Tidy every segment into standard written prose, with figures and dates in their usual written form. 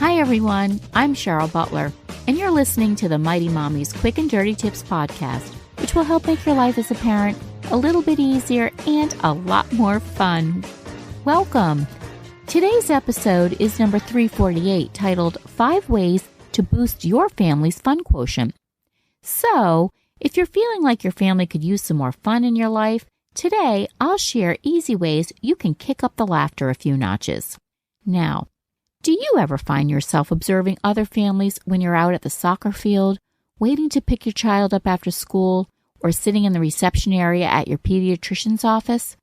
Hi everyone, I'm Cheryl Butler, and you're listening to the Mighty Mommy's Quick and Dirty Tips podcast, which will help make your life as a parent a little bit easier and a lot more fun. Welcome! Today's episode is number 348, titled 5 Ways to Boost Your Family's Fun Quotient. So, if you're feeling like your family could use some more fun in your life, today I'll share easy ways you can kick up the laughter a few notches. Now, do you ever find yourself observing other families when you're out at the soccer field, waiting to pick your child up after school, or sitting in the reception area at your pediatrician's office?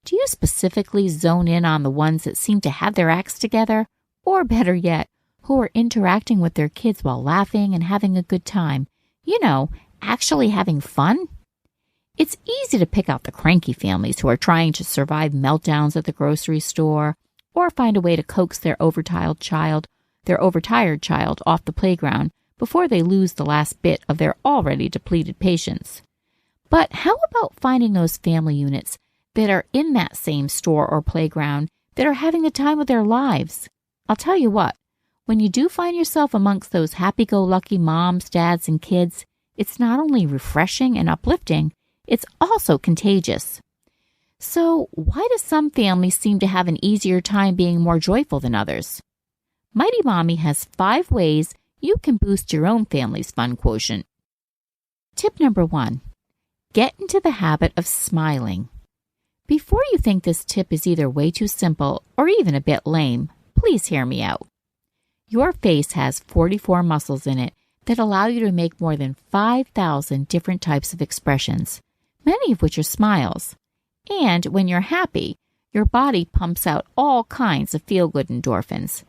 Do you specifically zone in on the ones that seem to have their acts together, or better yet, who are interacting with their kids while laughing and having a good time? You know, actually having fun? It's easy to pick out the cranky families who are trying to survive meltdowns at the grocery store, or find a way to coax their overtired child off the playground before they lose the last bit of their already depleted patience. But how about finding those family units that are in that same store or playground that are having the time of their lives? I'll tell you what, when you do find yourself amongst those happy-go-lucky moms, dads, and kids, it's not only refreshing and uplifting, it's also contagious. So, why do some families seem to have an easier time being more joyful than others? Mighty Mommy has 5 ways you can boost your own family's fun quotient. Tip number 1. Get into the habit of smiling. Before you think this tip is either way too simple or even a bit lame, please hear me out. Your face has 44 muscles in it that allow you to make more than 5,000 different types of expressions, many of which are smiles. And when you're happy, your body pumps out all kinds of feel-good endorphins.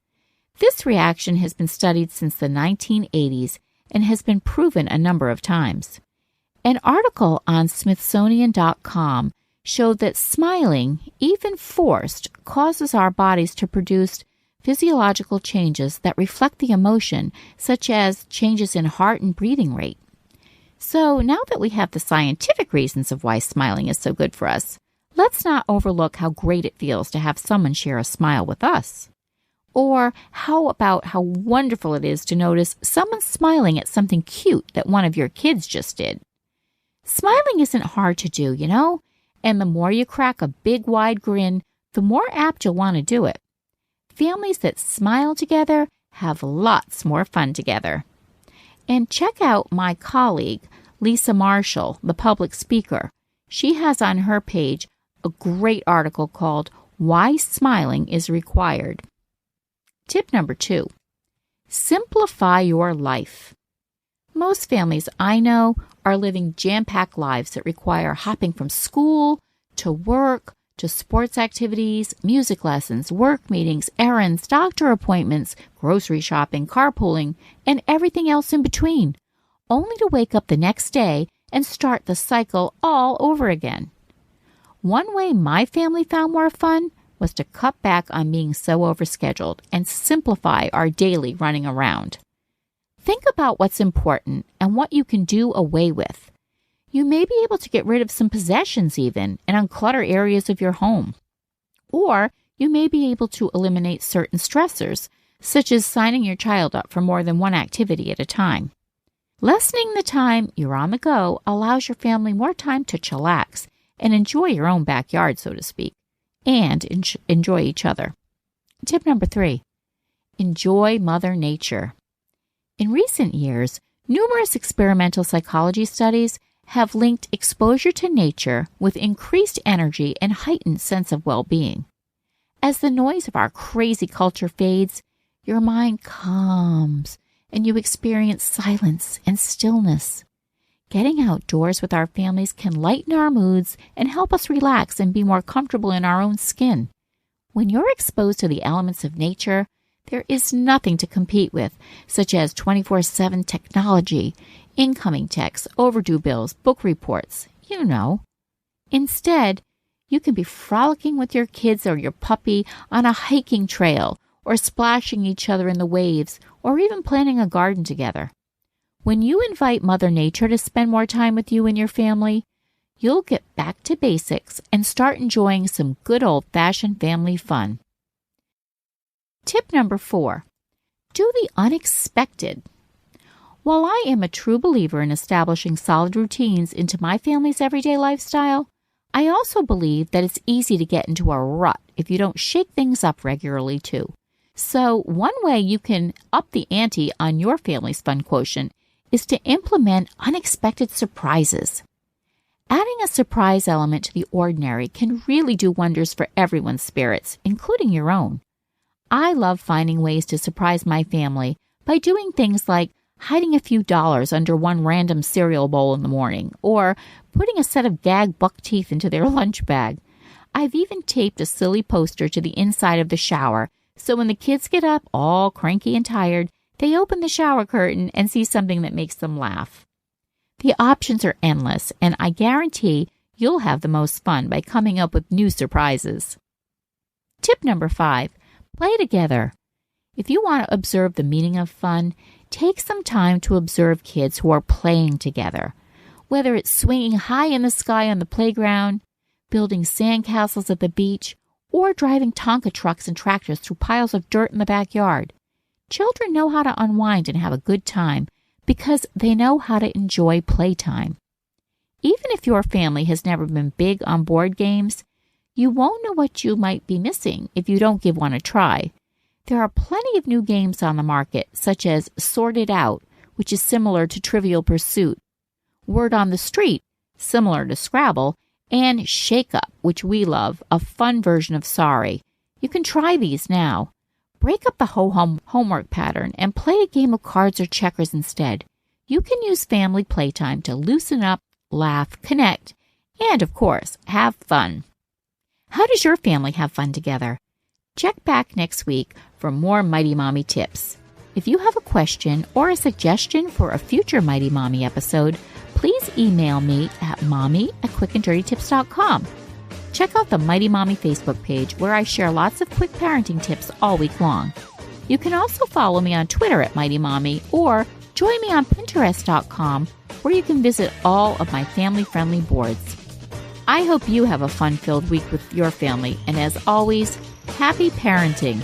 This reaction has been studied since the 1980s and has been proven a number of times. An article on Smithsonian.com showed that smiling, even forced, causes our bodies to produce physiological changes that reflect the emotion, such as changes in heart and breathing rate. So now that we have the scientific reasons of why smiling is so good for us, let's not overlook how great it feels to have someone share a smile with us. Or how about how wonderful it is to notice someone smiling at something cute that one of your kids just did. Smiling isn't hard to do, you know, and the more you crack a big wide grin, the more apt you'll want to do it. Families that smile together have lots more fun together. And check out my colleague, Lisa Marshall, the public speaker. She has on her page a great article called Why Smiling is Required. Tip number 2. Simplify your life. Most families I know are living jam-packed lives that require hopping from school to work to sports activities, music lessons, work meetings, errands, doctor appointments, grocery shopping, carpooling, and everything else in between, only to wake up the next day and start the cycle all over again. One way my family found more fun was to cut back on being so overscheduled and simplify our daily running around. Think about what's important and what you can do away with. You may be able to get rid of some possessions even and unclutter areas of your home. Or you may be able to eliminate certain stressors, such as signing your child up for more than one activity at a time. Lessening the time you're on the go allows your family more time to chillax and enjoy your own backyard, so to speak, and enjoy each other. Tip number 3. Enjoy Mother Nature. In recent years, numerous experimental psychology studies have linked exposure to nature with increased energy and heightened sense of well-being. As the noise of our crazy culture fades, your mind calms and you experience silence and stillness. Getting outdoors with our families can lighten our moods and help us relax and be more comfortable in our own skin. When you're exposed to the elements of nature, there is nothing to compete with, such as 24/7 technology, incoming texts, overdue bills, book reports, you know. Instead, you can be frolicking with your kids or your puppy on a hiking trail, or splashing each other in the waves, or even planting a garden together. When you invite Mother Nature to spend more time with you and your family, you'll get back to basics and start enjoying some good old-fashioned family fun. Tip number 4. do the unexpected. While I am a true believer in establishing solid routines into my family's everyday lifestyle, I also believe that it's easy to get into a rut if you don't shake things up regularly too. So one way you can up the ante on your family's fun quotient is to implement unexpected surprises. Adding a surprise element to the ordinary can really do wonders for everyone's spirits, including your own. I love finding ways to surprise my family by doing things like hiding a few dollars under one random cereal bowl in the morning, or putting a set of gag buck teeth into their lunch bag. I've even taped a silly poster to the inside of the shower, so when the kids get up all cranky and tired, they open the shower curtain and see something that makes them laugh. The options are endless, and I guarantee you'll have the most fun by coming up with new surprises. Tip number 5, play together. If you want to observe the meaning of fun, take some time to observe kids who are playing together. Whether it's swinging high in the sky on the playground, building sandcastles at the beach, or driving Tonka trucks and tractors through piles of dirt in the backyard. Children know how to unwind and have a good time because they know how to enjoy playtime. Even if your family has never been big on board games, you won't know what you might be missing if you don't give one a try. There are plenty of new games on the market, such as Sort It Out, which is similar to Trivial Pursuit, Word on the Street, similar to Scrabble, and Shake Up, which we love, a fun version of Sorry. You can try these now. Break up the ho-hum homework pattern and play a game of cards or checkers instead. You can use family playtime to loosen up, laugh, connect, and, of course, have fun. How does your family have fun together? Check back next week for more Mighty Mommy tips. If you have a question or a suggestion for a future Mighty Mommy episode, please email me at mommy@quickanddirtytips.com. Check out the Mighty Mommy Facebook page where I share lots of quick parenting tips all week long. You can also follow me on Twitter at Mighty Mommy or join me on Pinterest.com where you can visit all of my family-friendly boards. I hope you have a fun-filled week with your family, and as always, happy parenting.